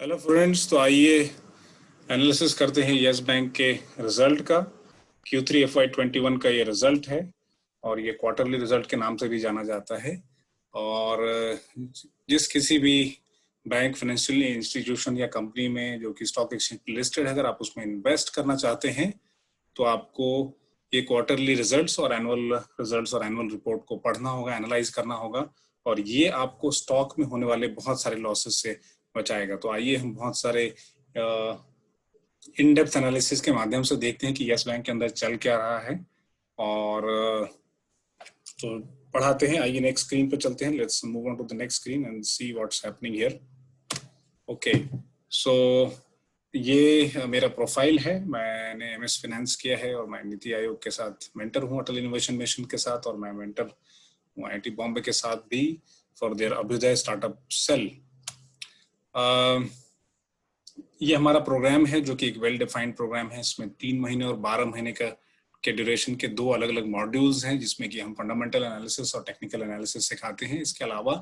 Hello friends, तो आइए analysis करते हैं यस बैंक के रिजल्ट का। Q3 FY21 का ये रिजल्ट है और ये क्वार्टरली रिजल्ट के नाम से भी जाना जाता है। और जिस किसी भी बैंक, फाइनेंशियल इंस्टीट्यूशन या कंपनी में जो कि स्टॉक एक्सचेंज पे लिस्टेड है, अगर आप उसमें इन्वेस्ट करना चाहते हैं तो आपको ये क्वार्टरली रिजल्ट्स और एनुअल रिजल्ट्स और एनुअल रिपोर्ट को पढ़ना होगा, एनालाइज करना होगा, और ये आपको स्टॉक में होने वाले बहुत सारे लॉसेस से बचाएगा। तो आइए हम बहुत सारे इन डेप्थ एनालिसिस के माध्यम से देखते हैं कि यस बैंक के अंदर चल क्या रहा है। और तो पढ़ाते हैं। आइए नेक्स्ट स्क्रीन पे चलते हैं। Let's move on to the next screen and see what's happening here. Okay, so ये मेरा प्रोफाइल है। मैंने MS फाइनेंस किया है और मैं नीति आयोग के साथ मेंटर हूँ, अटल इनोवेशन मिशन के साथ, और मैं मेंटर हूँ IIT बॉम्बे के साथ भी for their Abhyuday startup cell. ये हमारा प्रोग्राम है जो कि एक वेल डिफाइंड प्रोग्राम है। इसमें 3 महीने और 12 महीने के ड्यूरेशन के 2 अलग अलग मॉड्यूल्स हैं, जिसमें कि हम फंडामेंटल एनालिसिस और टेक्निकल एनालिसिस सिखाते हैं। इसके अलावा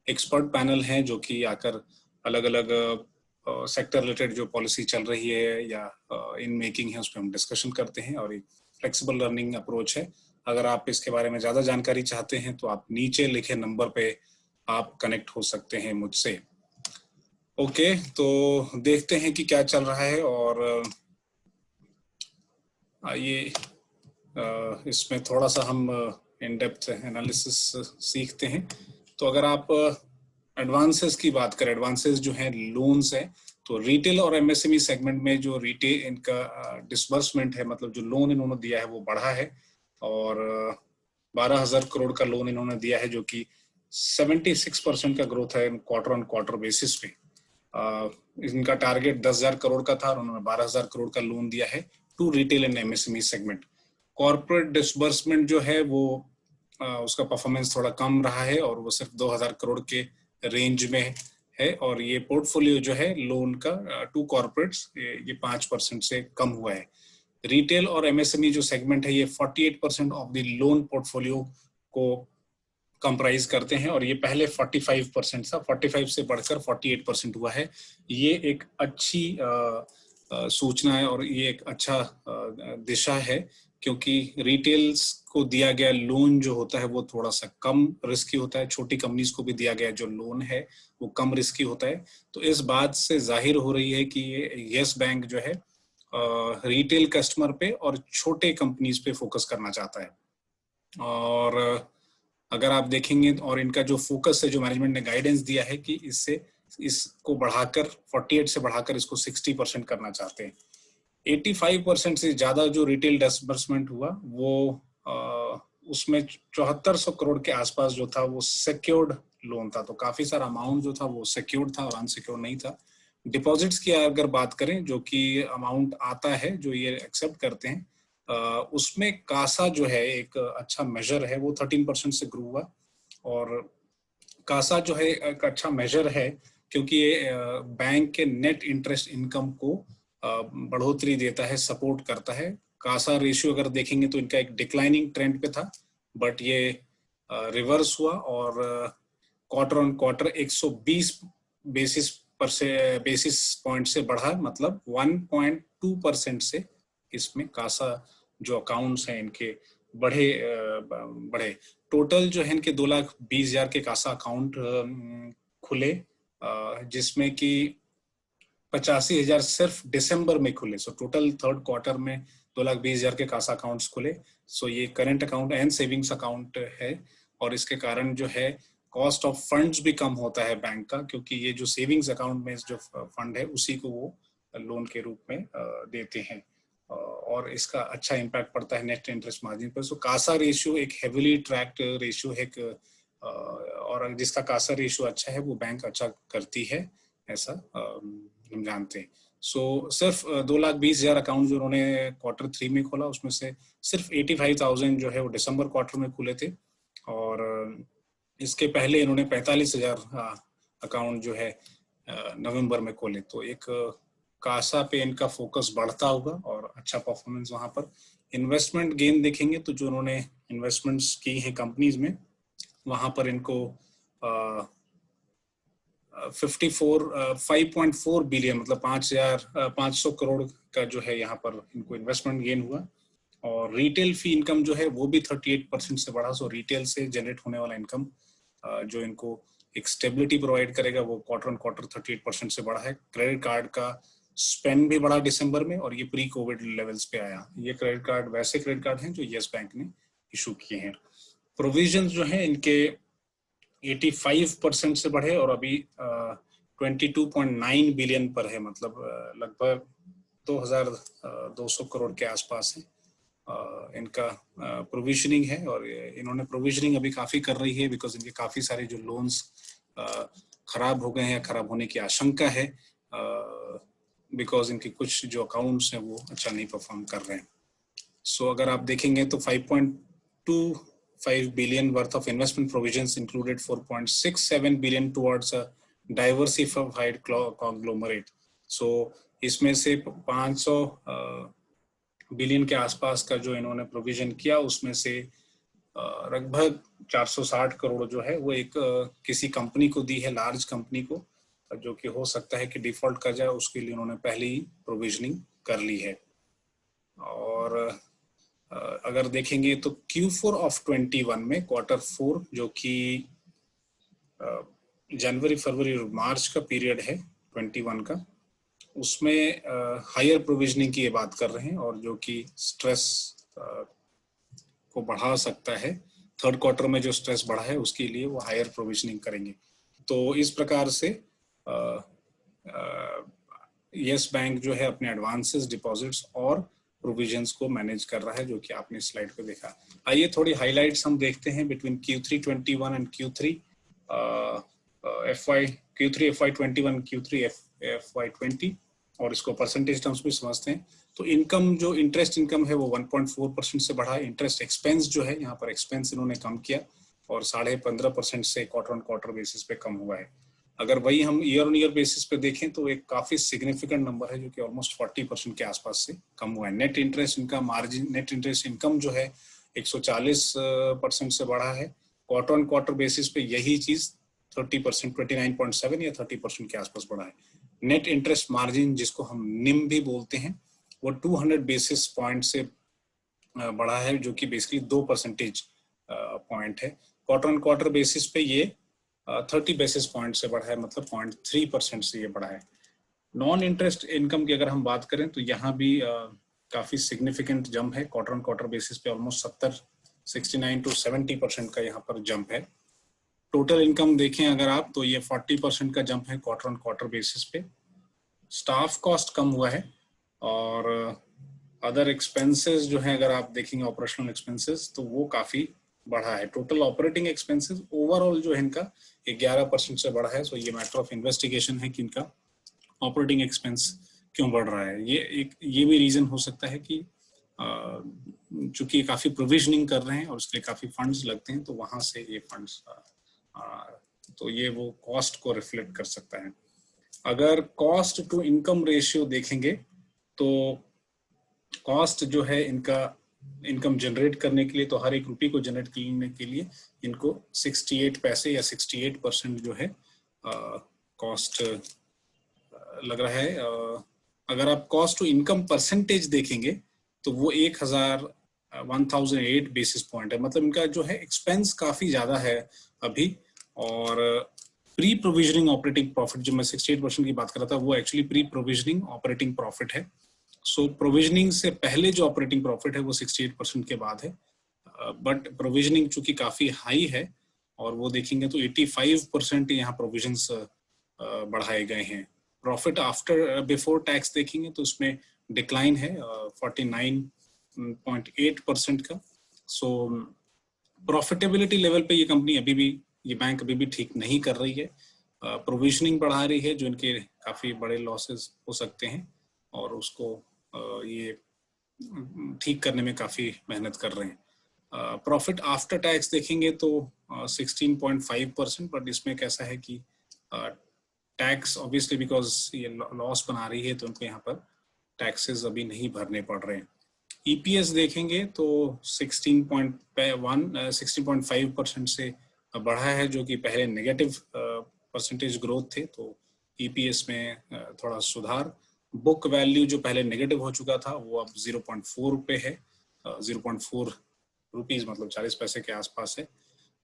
एक्सपर्ट पैनल है जो कि आकर अलग अलग सेक्टर रिलेटेड जो पॉलिसी चल रही है या इन मेकिंग है, उस पर हम डिस्कशन करते हैं। और एक फ्लेक्सिबल लर्निंग अप्रोच है। अगर आप इसके बारे में ज़्यादा जानकारी चाहते हैं तो आप नीचे लिखे नंबर पे आप कनेक्ट हो सकते हैं मुझसे। ओके, तो देखते हैं कि क्या चल रहा है। और आइए इसमें थोड़ा सा हम इन डेप्थ एनालिसिस सीखते हैं। तो अगर आप एडवांसेस की बात करें, एडवांसेस जो हैं लोन्स है, तो रिटेल और MSME सेगमेंट में जो रिटेल इनका डिसबर्समेंट है, मतलब जो लोन इन्होंने दिया है वो बढ़ा है। और 12,000 करोड़ का लोन इन्होंने दिया है, जो कि 76% का ग्रोथ है क्वार्टर ऑन क्वार्टर बेसिस पे। इनका टारगेट 10,000 करोड़ का था और उन्होंने 12,000 करोड़ का लोन दिया है to retail and MSME segment. Corporate disbursement जो है वो उसका परफॉर्मेंस थोड़ा कम रहा है और वो सिर्फ 2,000 करोड़ के रेंज में है। और ये पोर्टफोलियो जो है लोन का टू कॉर्पोरेट्स, ये 5% से कम हुआ है। रिटेल और MSME जो सेगमेंट है ये 48% ऑफ द लोन पोर्टफोलियो को कंप्राइज करते हैं, और ये पहले 45% था। 45 से बढ़कर 48% हुआ है। ये एक अच्छी सूचना है और ये एक अच्छा दिशा है, क्योंकि रिटेल्स को दिया गया लोन जो होता है वो थोड़ा सा कम रिस्की होता है। छोटी कंपनीज को भी दिया गया जो लोन है वो कम रिस्की होता है। तो इस बात से जाहिर हो रही है कि ये यस बैंक जो है रिटेल कस्टमर पे और छोटे कंपनीज पे फोकस करना चाहता है। और अगर आप देखेंगे और इनका जो फोकस है, जो मैनेजमेंट ने गाइडेंस दिया है कि इसको बढ़ाकर 48 से बढ़ाकर इसको 60% करना चाहते हैं। 85% से ज्यादा जो रिटेल डिसबर्समेंट हुआ वो उसमें 7400 करोड़ के आसपास जो था वो सिक्योर्ड लोन था। तो काफी सारा अमाउंट जो था वो सिक्योर्ड था और अनसिक्योर्ड नहीं था। डिपॉजिट्स की अगर बात करें, जो कि अमाउंट आता है जो ये एक्सेप्ट करते हैं, उसमें कासा जो है एक अच्छा मेजर है, वो 13% से ग्रो हुआ। और कासा जो है एक अच्छा मेजर है क्योंकि ये बैंक के नेट इंटरेस्ट इनकम को बढ़ोतरी देता है, सपोर्ट करता है। कासा रेशियो अगर देखेंगे तो इनका एक डिक्लाइनिंग ट्रेंड पे था, बट ये रिवर्स हुआ और quarter on quarter 120 basis point से बढ़ा, मतलब 1.2% से इसमें कासा जो अकाउंट्स हैं इनके बढ़े। टोटल जो है इनके 2,20,000 के कासा अकाउंट खुले, जिसमें कि 85,000 सिर्फ दिसंबर में खुले। सो टोटल थर्ड क्वार्टर में 2,20,000 के कासा अकाउंट्स खुले। सो ये current account and savings account है, और इसके कारण जो है कॉस्ट ऑफ फंड्स भी कम होता है बैंक का, क्योंकि ये जो सेविंग्स अकाउंट में जो फंड है उसी को वो लोन के रूप में देते हैं, और इसका अच्छा इम्पैक्ट पड़ता है नेट इंटरेस्ट मार्जिन पर। सो कासा रेशियो एक हेविली ट्रैक्ड रेशियो है, और जिसका कासा रेशियो अच्छा है वो बैंक अच्छा करती है, ऐसा हम जानते हैं। सो सिर्फ 2,20,000 अकाउंट जो उन्होंने क्वार्टर 3 में खोला, उसमें से सिर्फ 85,000 जो है वो दिसंबर क्वार्टर में खुले थे, और इसके पहले इन्होंने 45,000 अकाउंट जो है नवंबर में खोले। तो एक कासा पे इनका फोकस बढ़ता होगा और अच्छा परफॉर्मेंस वहां पर। इन्वेस्टमेंट गेन देखेंगे तो जो उन्होंने इन्वेस्टमेंट्स की हैं कंपनीज में, वहां पर इनको 5.4 बिलियन मतलब 5,500 करोड़ का जो है यहाँ पर इनको इन्वेस्टमेंट गेन हुआ। और रिटेल फी इनकम जो है वो भी 38% से बढ़ा। सो रिटेल से जनरेट होने वाला इनकम जो इनको एक स्टेबिलिटी प्रोवाइड करेगा वो क्वार्टर ऑन क्वार्टर 38% से बढ़ा है। क्रेडिट कार्ड का स्पेंड भी बढ़ा दिसंबर में और ये प्री कोविड लेवल्स पे आया। ये क्रेडिट कार्ड वैसे क्रेडिट कार्ड हैं जो यस बैंक ने इशू किए हैं। प्रोविजन जो है इनके 85% से बढ़े और अभी 22.9 बिलियन पर है, मतलब लगभग 2,200 करोड़ के आसपास है इनका प्रोविजनिंग है। और इन्होंने प्रोविजनिंग अभी काफी कर रही है बिकॉज इनके काफी सारे जो लोन्स खराब हो गए हैं या खराब होने की आशंका है बिकॉज इनके कुछ जो अकाउंट्स हैं वो अच्छा नहीं परफॉर्म कर रहे हैं। सो अगर आप देखेंगे तो 5.25 billion worth of investment provisions included 4.67 billion towards a diversified conglomerate. So इसमें से 500 बिलियन के आसपास का जो इन्होंने प्रोविजन किया उसमें से लगभग 460 करोड़ जो है वो एक किसी कंपनी को दी है, लार्ज कंपनी को, जो कि हो सकता है कि डिफॉल्ट कर जाए, उसके लिए उन्होंने पहले ही प्रोविजनिंग कर ली है। और अगर देखेंगे तो Q4 ऑफ 21 में क्वार्टर 4 जो कि जनवरी फरवरी और मार्च का पीरियड है 21 का, उसमें हायर प्रोविजनिंग की ये बात कर रहे हैं और जो कि स्ट्रेस को बढ़ा सकता है। थर्ड क्वार्टर में जो स्ट्रेस बढ़ा है उसके लिए वो हायर प्रोविजनिंग करेंगे। तो इस प्रकार से यस बैंक जो है अपने एडवांसेस, डिपॉजिट्स और प्रोविजंस को मैनेज कर रहा है, जो कि आपने स्लाइड पे देखा। आइए थोड़ी हाइलाइट्स हम देखते हैं between Q3 21 and Q3 FY21 Q3 FY20 और इसको परसेंटेज टर्म्स में समझते हैं। तो इनकम जो इंटरेस्ट इनकम है वो 1.4% से बढ़ा। इंटरेस्ट एक्सपेंस जो है यहाँ पर एक्सपेंस इन्होंने कम किया और 15.5% से क्वार्टर ऑन क्वार्टर बेसिस पे कम हुआ है। अगर वही हम ईयर ऑन ईयर बेसिस पे देखें तो एक काफी सिग्निफिकेंट नंबर है जो कि ऑलमोस्ट 40% के आसपास से कम हुआ है। Net interest income margin, net interest income जो है 140% से बढ़ा है। क्वार्टर ऑन क्वार्टर बेसिस पे यही चीज 30%, 29.7 या 30% के आसपास बढ़ा है। नेट इंटरेस्ट मार्जिन जिसको हम निम भी बोलते हैं वो 200 बेसिस पॉइंट से बढ़ा है, जो कि बेसिकली 2 परसेंटेज पॉइंट है। क्वार्टर ऑन क्वार्टर बेसिस पे ये 30 बेसिस पॉइंट से बढ़ा है, मतलब 0.3% से ये बढ़ा है। नॉन इंटरेस्ट इनकम की अगर हम बात करें तो यहाँ भी काफी सिग्निफिकेंट जंप है। क्वार्टर ऑन क्वार्टर बेसिस पे ऑलमोस्ट 69 to 70% का यहाँ पर जंप है। टोटल इनकम देखें अगर आप तो ये 40% का जंप है क्वार्टर ऑन क्वार्टर बेसिस पे। स्टाफ कॉस्ट कम हुआ है और अदर एक्सपेंसेस जो है अगर आप देखेंगे ऑपरेशनल एक्सपेंसेस तो वो काफी बढ़ा है। टोटल ऑपरेटिंग एक्सपेंसेस ओवरऑल जो है इनका 11% से बढ़ा है। सो ये मैटर ऑफ इन्वेस्टिगेशन है कि इनका ऑपरेटिंग एक्सपेंस क्यों बढ़ रहा है। ये भी रीजन हो सकता है कि चूंकि काफी प्रोविजनिंग कर रहे हैं और उसके लिए काफी फंड्स लगते हैं तो वहां से ये फंड्स तो ये वो कॉस्ट को रिफ्लेक्ट कर सकता है। अगर कॉस्ट टू इनकम रेशियो देखेंगे तो कॉस्ट जो है इनका इनकम जनरेट करने के लिए, तो हर एक रुपये को जनरेट करने के लिए इनको 68 पैसे या 68% जो है कॉस्ट लग रहा है। अगर आप कॉस्ट टू इनकम परसेंटेज देखेंगे तो वो 1008 बेसिस पॉइंट है, मतलब इनका जो है एक्सपेंस काफी ज्यादा है अभी। और प्री प्रोविजनिंग ऑपरेटिंग प्रॉफिट जो मैं 68% की बात कर रहा था वो actually pre provisioning operating profit है। सो प्रोविजनिंग से पहले जो ऑपरेटिंग प्रॉफिट है वो 68% के बाद है, बट प्रोविजनिंग चूंकि काफी हाई है और वो देखेंगे तो 85% यहाँ प्रोविजंस बढ़ाए गए हैं। प्रॉफिट आफ्टर बिफोर टैक्स देखेंगे तो उसमें डिक्लाइन है 49.8% का। सो प्रॉफिटेबिलिटी लेवल पे ये कंपनी अभी भी, ये बैंक अभी भी ठीक नहीं कर रही है। प्रोविजनिंग बढ़ा रही है जो इनके काफी बड़े लॉसेस हो सकते हैं और उसको ये ठीक करने में काफी मेहनत कर रहे हैं। प्रॉफिट आफ्टर टैक्स देखेंगे तो 16.5%, बट इसमें कैसा है कि टैक्स ऑब्वियसली बिकॉज ये लॉस बना रही है तो उनको यहाँ पर टैक्सेस अभी नहीं भरने पड़ रहे हैं। ईपीएस देखेंगे तो 16.5% से बढ़ा है, जो कि पहले नेगेटिव परसेंटेज ग्रोथ थे, तो ईपीएस में थोड़ा सुधार। बुक वैल्यू जो पहले नेगेटिव हो चुका था वो अब 0.4 रुपए है, 0.4 रुपीज मतलब 40 पैसे के आसपास है।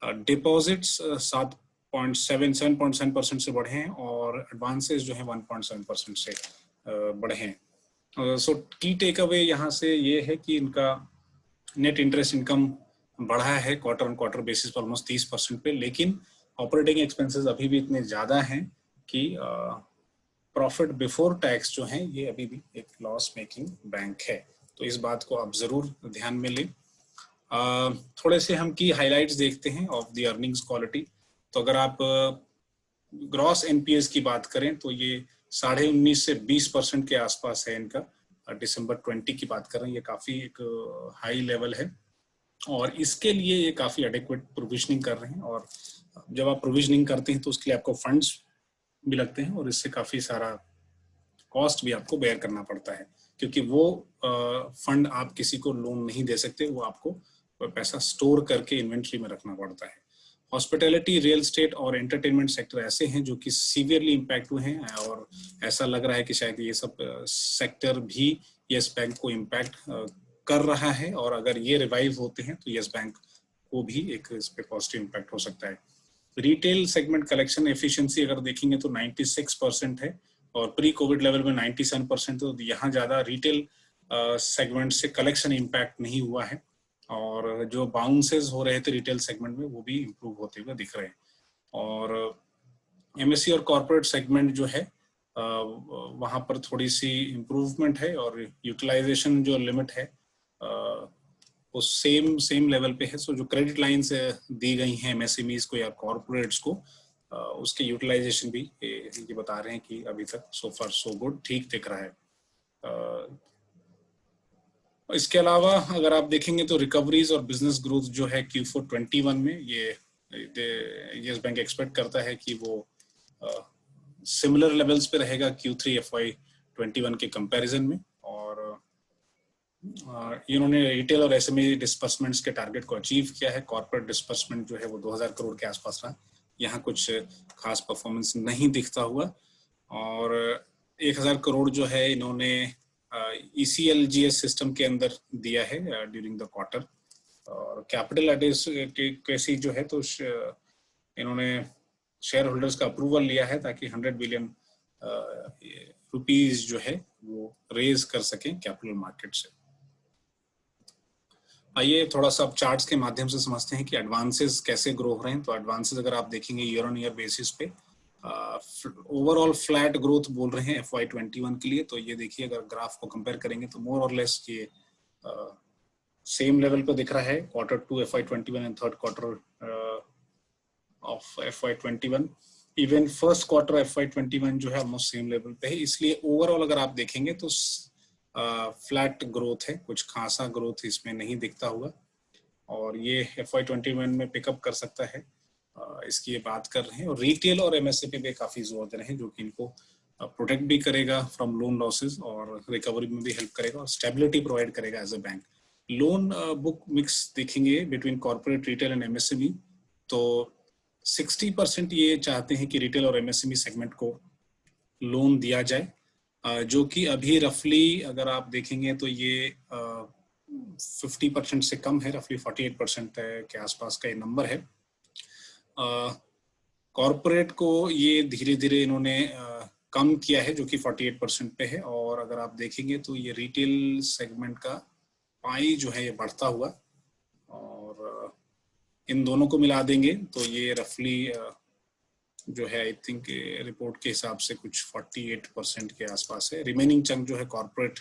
डिपॉजिट्स 7.7% से बढ़े हैं और एडवांसेस जो है 1.7% से बढ़े हैं। सो की टेक अवे यहाँ से ये है कि इनका नेट इंटरेस्ट इनकम बढ़ा है क्वार्टर ऑन क्वार्टर बेसिस पर ऑलमोस्ट 30% पे, लेकिन ऑपरेटिंग एक्सपेंसेस अभी भी इतने ज्यादा हैं कि प्रॉफिट बिफोर टैक्स जो है ये अभी भी एक लॉस मेकिंग बैंक है। तो इस बात को आप जरूर ध्यान में लें। थोड़े से हम की हाइलाइट्स देखते हैं ऑफ द अर्निंग्स क्वालिटी। तो अगर आप ग्रॉस एनपीएस की बात करें तो ये 19.5 से 20% के आसपास है इनका। दिसंबर 20 की बात कर रहे हैं, ये काफी एक हाई लेवल है और इसके लिए ये काफी एडिक्वेट प्रोविजनिंग कर रहे हैं। और जब आप प्रोविजनिंग करते हैं तो उसके लिए आपको फंड्स भी लगते हैं और इससे काफी सारा कॉस्ट भी आपको बेयर करना पड़ता है, क्योंकि वो फंड आप किसी को लोन नहीं दे सकते, वो आपको पैसा स्टोर करके इन्वेंट्री में रखना पड़ता है। हॉस्पिटैलिटी, रियल एस्टेट और एंटरटेनमेंट सेक्टर ऐसे हैं जो कि सीवियरली इम्पैक्ट हुए हैं और ऐसा लग रहा है कि शायद ये सब सेक्टर भी यस बैंक को इम्पैक्ट कर रहा है और अगर ये रिवाइव होते हैं तो यस बैंक को भी एक इस पे पॉजिटिव इम्पैक्ट हो सकता है। रिटेल सेगमेंट कलेक्शन एफिशिएंसी अगर देखेंगे तो 96% है और प्री कोविड लेवल में 97%। तो यहाँ ज्यादा रिटेल सेगमेंट से कलेक्शन इम्पैक्ट नहीं हुआ है और जो बाउंसेस हो रहे थे रिटेल सेगमेंट में वो भी इम्प्रूव होते हुए दिख रहे हैं। और एमएससी और कॉर्पोरेट सेगमेंट जो है वहां पर थोड़ी सी इम्प्रूवमेंट है और यूटिलाइजेशन जो लिमिट है वो सेम लेवल पे है। सो जो क्रेडिट लाइंस दी गई हैं एमएसएमईज को या कॉर्पोरेट्स को, उसके यूटिलाइजेशन भी ये बता रहे हैं कि अभी तक सो फार सो गुड, ठीक दिख रहा है। इसके अलावा अगर आप देखेंगे तो रिकवरीज और बिजनेस ग्रोथ जो है Q4 21 में ये यस बैंक एक्सपेक्ट करता है कि वो सिमिलर लेवल्स पे रहेगा Q3 FY 21 के कंपैरिजन में। और इन्होंने रिटेल और एसएमई डिस्बर्समेंट्स के टारगेट को अचीव किया है। कॉर्पोरेट डिस्बर्समेंट जो है वो 2000 करोड़ के आसपास रहा, यहाँ कुछ खास परफॉर्मेंस नहीं दिखता हुआ। और 1000 करोड़ जो है इन्होंने ECLGS सिस्टम के अंदर दिया है ड्यूरिंग द क्वार्टर। और कैपिटल एडिक्वेसी जो है तो इन्होंने शेयर होल्डर्स का अप्रूवल लिया है ताकि 100 बिलियन रुपीस जो है वो रेज कर सकें कैपिटल मार्केट से। आइए थोड़ा सा अब चार्ट्स के माध्यम से समझते हैं कि एडवांसेस कैसे ग्रो हो रहे हैं। तो एडवांसेस अगर आप देखेंगे ईयर ऑन ईयर बेसिस पे ओवरऑल फ्लैट ग्रोथ बोल रहे हैं FY 21 के लिए। तो ये देखिए अगर ग्राफ को कंपेयर करेंगे तो मोर और लेस ये सेम लेवल पे दिख रहा है Q2 FY 21 and third quarter of FY 21। Even first quarter FY 21 जो है ऑलमोस्ट सेम लेवल पे है। इसलिए ओवरऑल अगर आप देखेंगे तो फ्लैट ग्रोथ है, कुछ खासा ग्रोथ इसमें नहीं दिखता हुआ और ये FY 21 में पिकअप कर सकता है, इसकी ये बात कर रहे हैं। और रिटेल और एमएसए पे काफी जोर दे रहे हैं जो कि इनको प्रोटेक्ट भी करेगा फ्रॉम लोन लॉसेस और रिकवरी में भी हेल्प करेगा और स्टेबिलिटी प्रोवाइड करेगा as a bank. Loan book mix देखेंगे between corporate, retail and MSME तो 60% ये चाहते हैं कि रिटेल और एमएसएमई सेगमेंट को लोन दिया जाए, जो कि अभी रफली अगर आप देखेंगे तो ये 50% से कम है, रफली 48% के आसपास का ये नंबर है। कॉर्पोरेट को ये धीरे धीरे इन्होंने कम किया है जो कि 48% पे है। और अगर आप देखेंगे तो ये रिटेल सेगमेंट का पाई जो है ये बढ़ता हुआ और इन दोनों को मिला देंगे तो ये रफली जो है आई थिंक रिपोर्ट के हिसाब से कुछ 48% के आसपास है। रिमेनिंग चंक जो है कॉर्पोरेट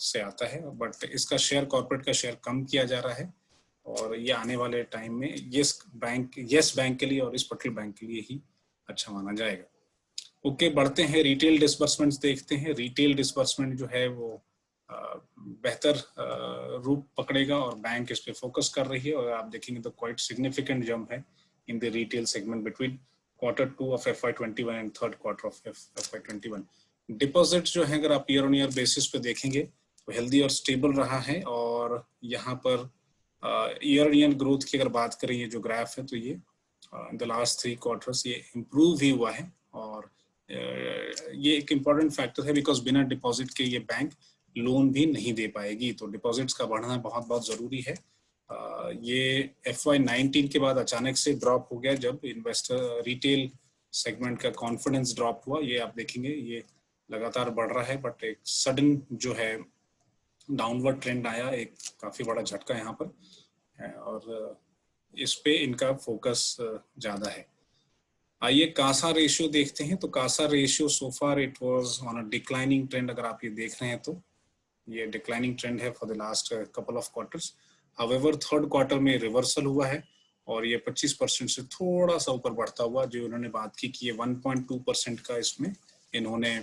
से आता है, बट इसका शेयर कॉर्पोरेट का शेयर कम किया जा रहा है और ये आने वाले टाइम में यस बैंक के लिए और इस पर्टिकुलर बैंक के लिए ही अच्छा माना जाएगा। ओके, बढ़ते हैं रिटेल डिसबर्समेंट्स देखते हैं। रिटेल डिसबर्समेंट जो है वो बेहतर रूप पकड़ेगा और बैंक इस पे फोकस कर रही है और आप देखेंगे तो क्वाइट सिग्निफिकेंट जंप है in the retail segment between Q2 of FY 21 and third quarter of FY 21। Deposit जो है अगर आप ईयर ऑन ईयर बेसिस पे देखेंगे तो हेल्दी और स्टेबल रहा है और यहाँ per year on year growth की अगर बात करें ये जो ग्राफ है तो ये इन द लास्ट 3 क्वार्टर्स ये इम्प्रूव ही हुआ है। और ये एक इम्पॉर्टेंट फैक्टर है बिकॉज बिना डिपॉजिट के ये बैंक लोन भी नहीं दे पाएगी, तो डिपॉजिट्स का बढ़ना बहुत बहुत ज़रूरी है। ये FY19 के बाद अचानक से ड्रॉप हो गया जब इन्वेस्टर रिटेल सेगमेंट का कॉन्फिडेंस ड्रॉप हुआ। ये आप देखेंगे ये लगातार बढ़ रहा है, बट एक सडन जो है डाउनवर्ड ट्रेंड आया, एक काफ़ी बड़ा झटका यहाँ पर है, और इस पे इनका फोकस ज़्यादा है। आइए कासा रेशियो देखते हैं। तो Kasa ratio so far it was on a declining trend. अगर आप ये देख रहे हैं तो ये डिक्लाइनिंग ट्रेंड है for the last couple of quarters. However third quarter में रिवर्सल हुआ है और ये 25% से थोड़ा सा ऊपर बढ़ता हुआ, जो उन्होंने बात की कि ये 1.2% का इसमें इन्होंने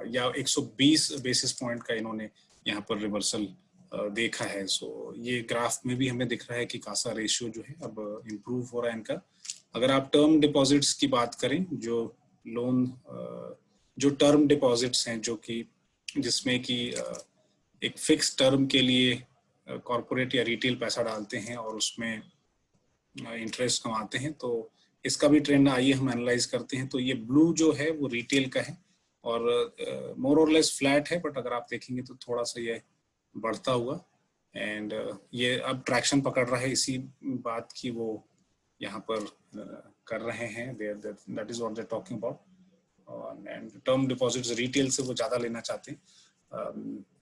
या 120 बेसिस पॉइंट का इन्होंने यहाँ पर रिवर्सल देखा है। सो ये ग्राफ में भी हमें दिख रहा है कि कासा रेशियो जो है अब इम्प्रूव हो रहा है इनका। अगर आप टर्म डिपॉजिट्स की बात करें, जो टर्म डिपॉजिट्स हैं, जो कि जिसमें कि एक फिक्स टर्म के लिए कॉर्पोरेट या रिटेल पैसा डालते हैं और उसमें इंटरेस्ट कमाते हैं, तो इसका भी ट्रेंड आइए हम एनालाइज करते हैं। तो ये ब्लू जो है वो रिटेल का है और मोर और लेस फ्लैट है, बट अगर आप देखेंगे तो थोड़ा सा ये बढ़ता हुआ एंड ये अब ट्रैक्शन पकड़ रहा है इसी बात की वो यहाँ पर कर रहे हैं। That is what they talking about. And term deposits retail से वो ज़्यादा लेना चाहते हैं।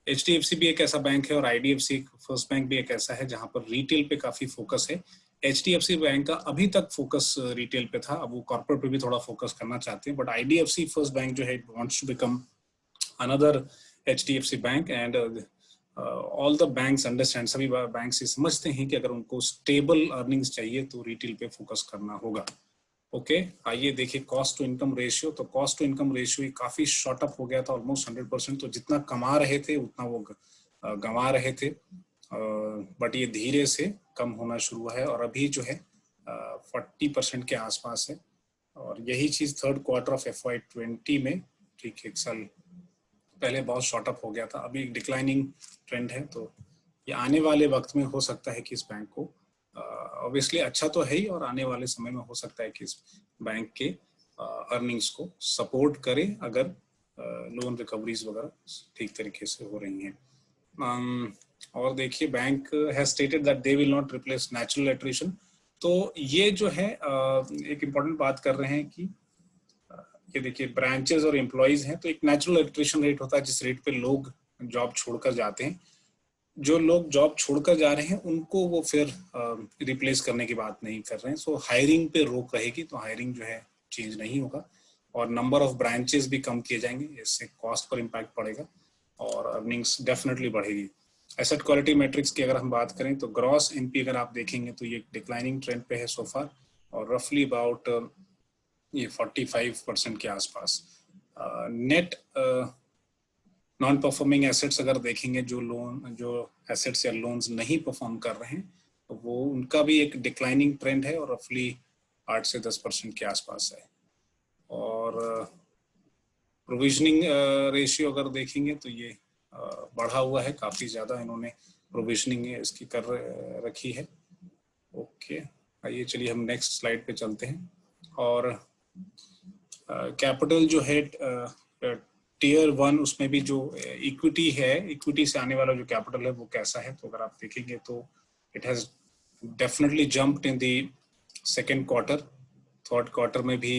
HDFC भी एक ऐसा बैंक है और IDFC फर्स्ट बैंक भी एक ऐसा है जहाँ पर रिटेल पे काफ़ी फोकस है। HDFC बैंक का अभी तक फोकस रिटेल पे था, अब वो कॉर्पोरेट पे भी थोड़ा फोकस करना चाहते हैं, बट IDFC फर्स्ट बैंक जो है it wants to become another HDFC bank. And all the banks understand, सभी बैंक्स ये समझते हैं कि अगर उनको स्टेबल अर्निंग्स चाहिए तो रिटेल पे फोकस करना होगा। ओके, आइए देखिए कॉस्ट टू इनकम रेशियो। तो कॉस्ट टू इनकम रेशियो काफी शॉर्ट अप हो गया था, ऑलमोस्ट 100%। तो जितना कमा रहे थे उतना वो गंवा रहे थे, बट ये धीरे से कम होना शुरू है और अभी जो है 40% के आसपास है। और यही चीज थर्ड क्वार्टर ऑफ FY20 में, ठीक 1 साल पहले बहुत शॉर्ट अप हो गया था, अभी एक डिक्लाइनिंग ट्रेंड है। तो ये आने वाले वक्त में हो सकता है कि इस बैंक को ऑब्वियसली अच्छा तो है ही, और आने वाले समय में हो सकता है कि इस बैंक के अर्निंग्स को सपोर्ट करे अगर लोन रिकवरीज वगैरह ठीक तरीके से हो रही हैं। और देखिए bank has stated that they will not replace natural attrition. तो ये जो है एक इम्पॉर्टेंट बात कर रहे हैं कि ये देखिए ब्रांचेस और एम्प्लॉइज हैं, तो एक नेचुरल एट्रिशन रेट होता है जिस रेट पे लोग जॉब छोड़कर जाते हैं। जो लोग जॉब छोड़कर जा रहे हैं उनको वो फिर रिप्लेस करने की बात नहीं कर रहे हैं। सो हायरिंग पे रोक रहेगी, तो हायरिंग जो है चेंज नहीं होगा और नंबर ऑफ ब्रांचेस भी कम किए जाएंगे, इससे कॉस्ट पर इम्पैक्ट पड़ेगा और अर्निंग्स डेफिनेटली बढ़ेगी। एसेट क्वालिटी मैट्रिक्स की अगर हम बात करें तो ग्रॉस NP अगर आप देखेंगे तो ये डिक्लाइनिंग ट्रेंड पे है सोफार और रफली अबाउट ये 45% के आसपास। नेट नॉन परफॉर्मिंग एसेट्स अगर देखेंगे, जो एसेट्स या लोन्स नहीं परफॉर्म कर रहे हैं, तो वो उनका भी एक डिक्लाइनिंग ट्रेंड है और रफली 8 से 10% के आसपास है। और प्रोविजनिंग रेशियो अगर देखेंगे तो ये बढ़ा हुआ है, काफ़ी ज़्यादा इन्होंने प्रोविजनिंग इसकी कर रखी है। ओके, आइए चलिए हम नेक्स्ट स्लाइड पे चलते हैं। और कैपिटल जो है टियर 1, उसमें भी जो इक्विटी है, इक्विटी से आने वाला जो कैपिटल है वो कैसा है, तो अगर आप देखेंगे तो it has definitely jumped in the second quarter. Third quarter में भी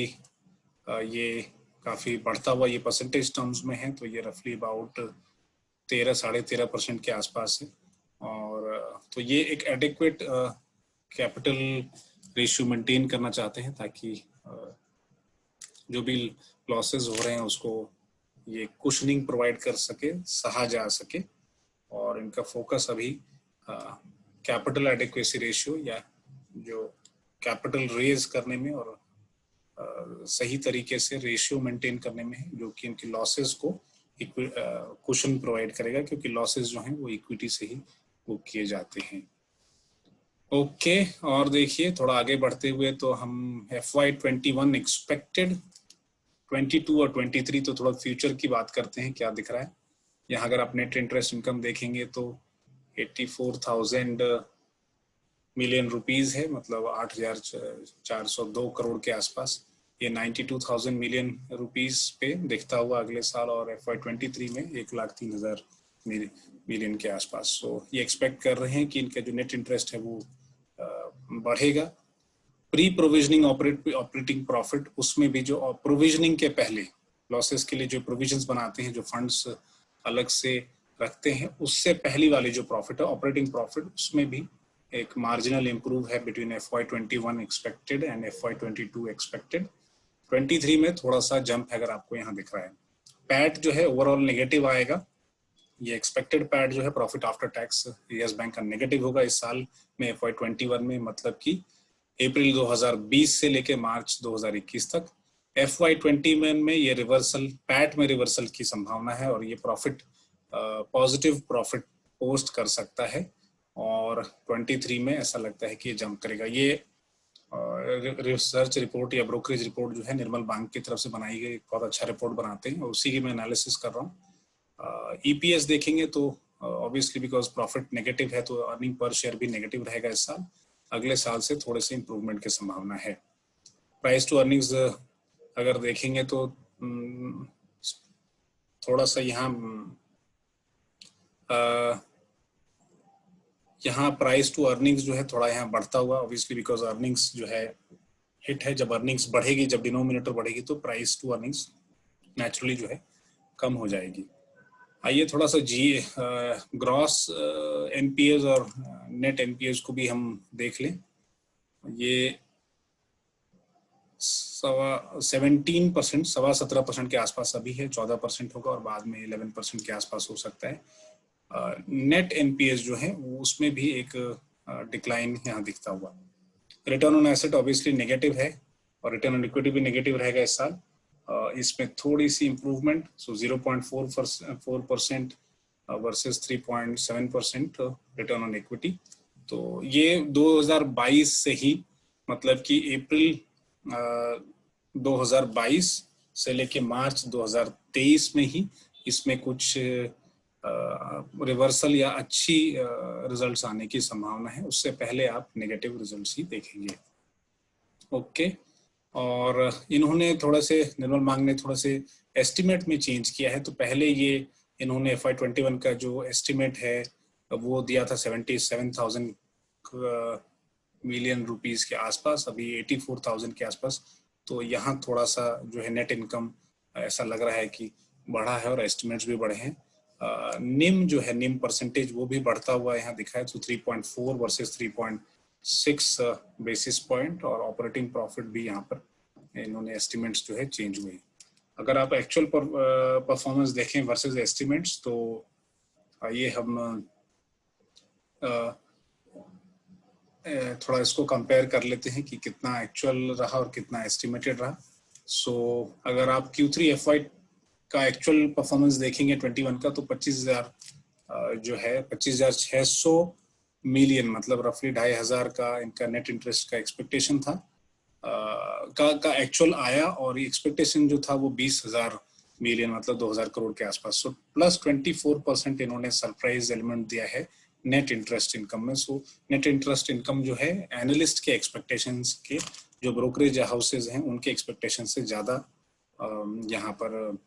ये काफ़ी बढ़ता हुआ ये परसेंटेज टर्म्स में है, तो ये रफली अबाउट 13-13.5% के आसपास है। और तो ये एक एडिक्वेट कैपिटल रेशियो मेंटेन करना चाहते हैं ताकि जो भी लॉसेस हो रहे हैं उसको ये कुशनिंग प्रोवाइड कर सके, सहा जा सके। और इनका फोकस अभी कैपिटल एडिक्वेसी रेशियो या जो कैपिटल रेज करने में और सही तरीके से रेशियो मेंटेन करने में है, जो कि इनकी लॉसेस को कुशन प्रोवाइड करेगा, क्योंकि लॉसेस जो हैं वो इक्विटी से ही बुक किए जाते हैं। ओके, और देखिए थोड़ा आगे बढ़ते हुए तो हम FY21 एक्सपेक्टेड 22 और 23, तो थोड़ा फ्यूचर की बात करते हैं क्या दिख रहा है। यहाँ अगर आप नेट इंटरेस्ट इनकम देखेंगे तो 84,000 मिलियन रुपीस है, मतलब 8,402 करोड़ के आसपास। ये 92,000 मिलियन रुपीस पे दिखता हुआ अगले साल, और FY23 में 1,03,000 मिलियन के आसपास। सो ये एक्सपेक्ट कर रहे हैं कि इनका जो नेट इंटरेस्ट है वो बढ़ेगा। प्री प्रोविजनिंग ऑपरेटिंग प्रॉफिट, उसमें भी जो प्रोविजनिंग के पहले लॉसेस के लिए जो प्रोविजंस बनाते हैं, जो फंड्स अलग से रखते हैं, उससे पहली वाली जो प्रॉफिट है ऑपरेटिंग प्रॉफिट, उसमें भी एक मार्जिनल इंप्रूव है between FY21 expected and FY22 expected. 23 में थोड़ा सा जंप है, अगर आपको यहाँ दिख रहा है। पैट जो है ओवरऑल नेगेटिव आएगा। ये एक्सपेक्टेड पैट जो है profit after tax yes bank का नेगेटिव होगा इस साल में FY21 में, मतलब कि अप्रैल 2020 से लेकर मार्च 2021 तक। FY21 में ये रिवर्सल, पैट में रिवर्सल की संभावना है, और ये प्रॉफिट पॉजिटिव प्रॉफिट पोस्ट कर सकता है, और 23 में ऐसा लगता है कि ये जंप करेगा। ये रिसर्च रिपोर्ट या ब्रोकरेज रिपोर्ट जो है निर्मल बैंक की तरफ से बनाई गई, बहुत अच्छा रिपोर्ट बनाते हैं, और उसी की मैं एनालिसिस कर रहा हूँ। EPS देखेंगे तो ऑब्वियसली बिकॉज प्रॉफिट नेगेटिव है तो अर्निंग पर शेयर भी नेगेटिव रहेगा इस साल। अगले साल से थोड़े से इंप्रूवमेंट की संभावना है। प्राइस टू अर्निंग्स अगर देखेंगे तो थोड़ा सा यहाँ प्राइस टू अर्निंग्स जो है थोड़ा यहाँ बढ़ता हुआ, ऑब्वियसली बिकॉज अर्निंग्स जो है हिट है। जब अर्निंग्स बढ़ेगी, जब डिनोमिनेटर बढ़ेगी, तो प्राइस टू अर्निंग्स नेचुरली जो है कम हो जाएगी। आइए थोड़ा सा ग्रॉस NPAs और नेट NPAs को भी हम देख लें। ये 17%, 17% के आसपास अभी है, 14% होगा और बाद में 11% के आसपास हो सकता है। नेट NPAs जो है उसमें भी एक डिक्लाइन यहाँ दिखता हुआ। Return on asset obviously negative है, और रिटर्न ऑन इक्विटी भी नेगेटिव रहेगा इस साल। इसमें थोड़ी सी improvement, so 0.4% versus 3.7% return on equity. तो ये 2022 से ही, मतलब कि अप्रैल 2022 से लेके मार्च 2023 में ही इसमें कुछ रिवर्सल या अच्छी रिजल्ट्स आने की संभावना है। उससे पहले आप नेगेटिव रिजल्ट्स ही देखेंगे। ओके, और इन्होंने थोड़ा से, निर्मल बैंक ने थोड़ा से एस्टिमेट में चेंज किया है। तो पहले ये इन्होंने FY21 का जो एस्टिमेट है वो दिया था 77,000 मिलियन रुपीस के आसपास, अभी 84,000 के आसपास। तो यहाँ थोड़ा सा जो है नेट इनकम ऐसा लग रहा है कि बढ़ा है, और एस्टिमेट्स भी बढ़े हैं। निम जो है, निम परसेंटेज वो भी बढ़ता हुआ यहाँ दिखा है, तो 3.4 वर्सेस 3.6 बेसिस पॉइंट, और ऑपरेटिंग प्रॉफिट भी यहाँ पर इन्होंने एस्टिमेट्स जो है चेंज हुए। अगर आप एक्चुअल परफॉर्मेंस देखें वर्सेस एस्टिमेट्स, तो आइए हम थोड़ा इसको कंपेयर कर लेते हैं कि कितना एक्चुअल रहा और कितना एस्टिमेटेड रहा। सो अगर आप Q3 FY का एक्चुअल परफॉर्मेंस देखेंगे 21 का, तो 25,000 जो है 25,600 मिलियन, मतलब रफली 2,500 का इनका नेट इंटरेस्ट का एक्सपेक्टेशन था, का एक्चुअल आया, और एक्सपेक्टेशन जो था वो 20,000 मिलियन, मतलब 2,000 करोड़ के आसपास। सो प्लस 24% इन्होंने सरप्राइज एलिमेंट दिया है नेट इंटरेस्ट इनकम में। सो नेट इंटरेस्ट इनकम जो है एनालिस्ट के एक्सपेक्टेशंस के, जो ब्रोकरेज हाउसेज हैं उनके एक्सपेक्टेशन से ज्यादा यहाँ पर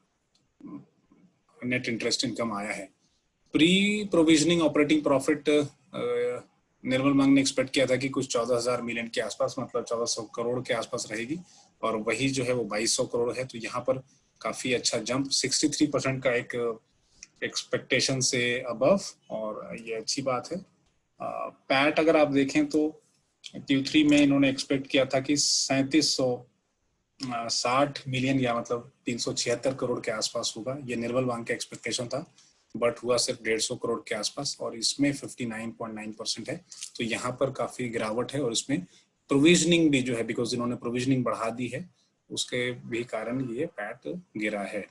नेट इंटरेस्ट इनकम आया है। प्री प्रोविजनिंग ऑपरेटिंग प्रॉफिट निर्मल बैंक ने एक्सपेक्ट किया था कि कुछ 14,000 मिलियन के आसपास, मतलब 1,400 करोड़ के आसपास रहेगी, और वही जो है वो 2,200 करोड़ है। तो यहाँ पर काफी अच्छा जंप, 63% का एक एक्सपेक्टेशन से अबव, और ये अच्छी बात है। पैट अगर आप देखें तो Q3 में इन्होंने एक्सपेक्ट किया था कि 3,760 मिलियन, या मतलब 376 करोड़ के आसपास होगा। ये निर्मल बैंक का एक्सपेक्टेशन था, बट हुआ सिर्फ 150 करोड़ के आसपास, और इसमें 59.9% है। तो यहाँ पर काफी गिरावट है, और इसमें प्रोविजनिंग भी जो है, बिकॉज इन्होंने प्रोविजनिंग बढ़ा दी है, उसके भी कारण ये पैट गिरा है।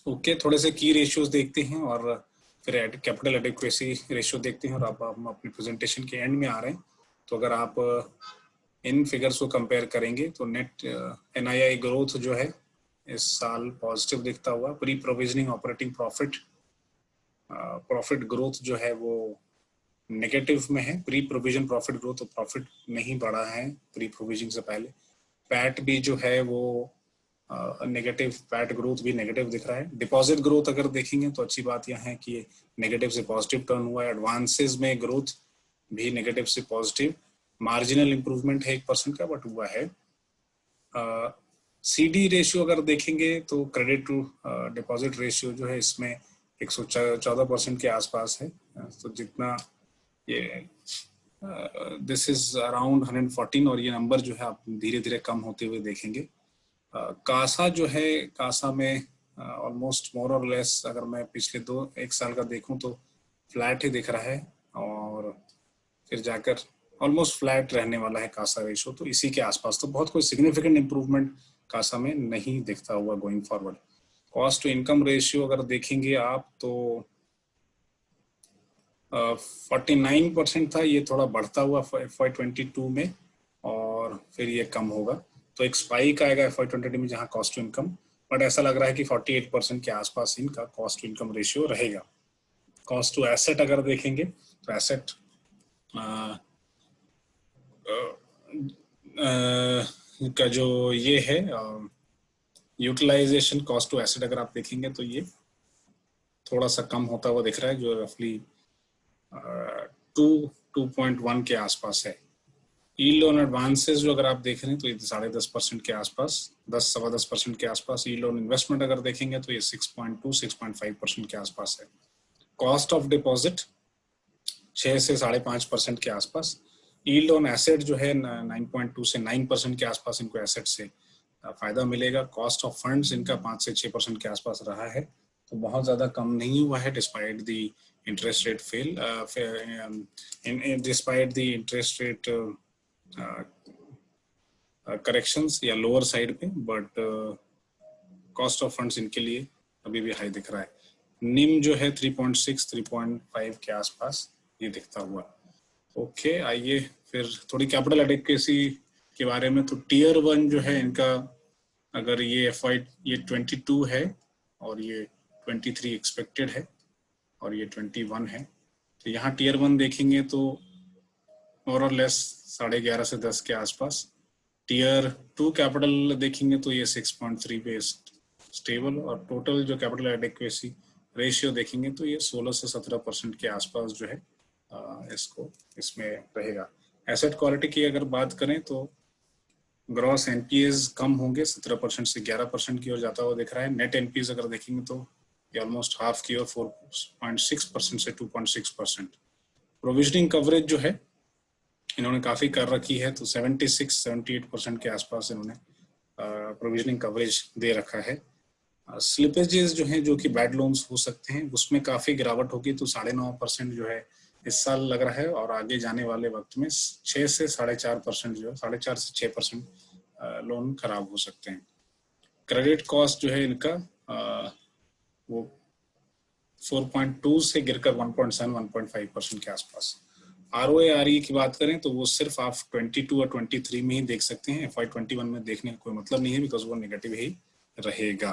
ओके, थोड़े से की रेशियोज देखते हैं, और फिर कैपिटल एडिक्वेसी रेशियो देखते हैं, और अब हम अपनी प्रेजेंटेशन के एंड में आ रहे हैं। तो अगर आप इन फिगर्स को कंपेयर करेंगे तो नेट NII ग्रोथ जो है इस साल पॉजिटिव दिखता हुआ। Pre provisioning operating profit growth जो है वो नेगेटिव में है। प्री प्रोविजन प्रॉफिट ग्रोथ, तो प्रॉफिट नहीं बढ़ा है प्री प्रोविजन से पहले। पैट भी जो है वो नेगेटिव, पैट ग्रोथ भी नेगेटिव दिख रहा है। डिपॉजिट ग्रोथ अगर देखेंगे तो अच्छी बात यह है कि ये नेगेटिव से पॉजिटिव टर्न हुआ है। एडवांसेस में ग्रोथ भी नेगेटिव से पॉजिटिव, मार्जिनल इंप्रूवमेंट है 1% का, बट हुआ है। CD रेशियो अगर देखेंगे तो क्रेडिट टू डिपॉजिट रेशियो जो है इसमें 114% के आसपास है। तो जितना ये दिस इज अराउंड 114, और ये नंबर जो है आप धीरे धीरे कम होते हुए देखेंगे। कासा जो है, कासा में ऑलमोस्ट मोर और लेस अगर मैं पिछले 1 साल का देखूं तो फ्लैट ही दिख रहा है, और फिर जाकर ऑलमोस्ट फ्लैट रहने वाला है कासा रेशो, तो इसी के आसपास। तो बहुत कोई सिग्निफिकेंट इंप्रूवमेंट कासा में नहीं दिखता हुआ going forward. Cost to income ratio अगर देखेंगे आप तो 49% था, ये थोड़ा बढ़ता हुआ FY22 में, और फिर ये कम होगा। तो एक स्पाइक आएगा FY22 में जहां कॉस्ट टू इनकम, बट ऐसा लग रहा है कि 48% के आसपास इनका कॉस्ट टू इनकम रेशियो रहेगा। कॉस्ट टू एसेट अगर देखेंगे तो एसेट का जो ये है यूटिलाइजेशन कॉस्ट टू एसेट अगर आप देखेंगे तो ये थोड़ा सा कम होता हुआ दिख रहा है, जो रफली 2.1 के आसपास है। यील्ड ऑन एडवांसेस जो अगर आप देख रहे हैं तो ये 10.5% के आसपास, 10-10.25% के आसपास। यील्ड ऑन इन्वेस्टमेंट अगर देखेंगे तो ये 6.2-6.5% के आसपास है। कॉस्ट ऑफ डिपॉजिट 6 से 5.5% के आसपास। यील्ड ऑन एसेट जो है 9.2 से 9% के आसपास इनको एसेट से फायदा मिलेगा। कॉस्ट ऑफ फंड्स इनका 5 से 6% के आसपास रहा है, तो बहुत ज्यादा कम नहीं हुआ है despite the interest rate fail, despite the interest rate corrections या लोअर साइड पे, बट कॉस्ट ऑफ फंड्स इनके लिए अभी भी हाई दिख रहा है। निम जो है 3.6-3.5 के आसपास ये दिखता हुआ। ओके, आइए फिर थोड़ी कैपिटल एडिक्वेसी के बारे में। तो टियर 1 जो है इनका, अगर ये ये 22 है और ये 23 एक्सपेक्टेड है और ये 21 है, तो यहाँ टियर 1 देखेंगे तो मोर और लेस 11.5 से 10 के आसपास। टियर 2 कैपिटल देखेंगे तो ये 6.3 पे स्टेबल, और टोटल जो कैपिटल एडिक्वेसी रेशियो देखेंगे तो ये 16 से 17% के आसपास जो है इसको इसमें रहेगा। एसेट क्वालिटी की अगर बात करें तो ग्रॉस एनपीएस कम होंगे, 17% से 11% की ओर जाता हुआ दिख रहा है। नेट एनपीएस अगर देखेंगे तो ये ऑलमोस्ट हाफ की ओर 4.6% से 2.6%। प्रोविजनिंग कवरेज जो है इन्होंने काफी कर रखी है, तो 76-78% के आसपास इन्होंने प्रोविजनिंग कवरेज दे रखा है। स्लिपेजेस जो हैं, जो कि बैड लोन्स हो सकते हैं, उसमें काफी गिरावट होगी, तो 9.5% जो है इस साल लग रहा है, और आगे जाने वाले वक्त में 6 से 4.5% जो है, 4.5 से 6% लोन खराब हो सकते हैं। क्रेडिट कॉस्ट जो है इनका वो 4.2 से गिरकर 1.7-1.5% के आसपास। ROA RE की बात करें तो वो सिर्फ आप 22 और 23 में ही देख सकते हैं, FY21 में देखने का कोई मतलब नहीं है, बिकॉज वो नेगेटिव ही रहेगा।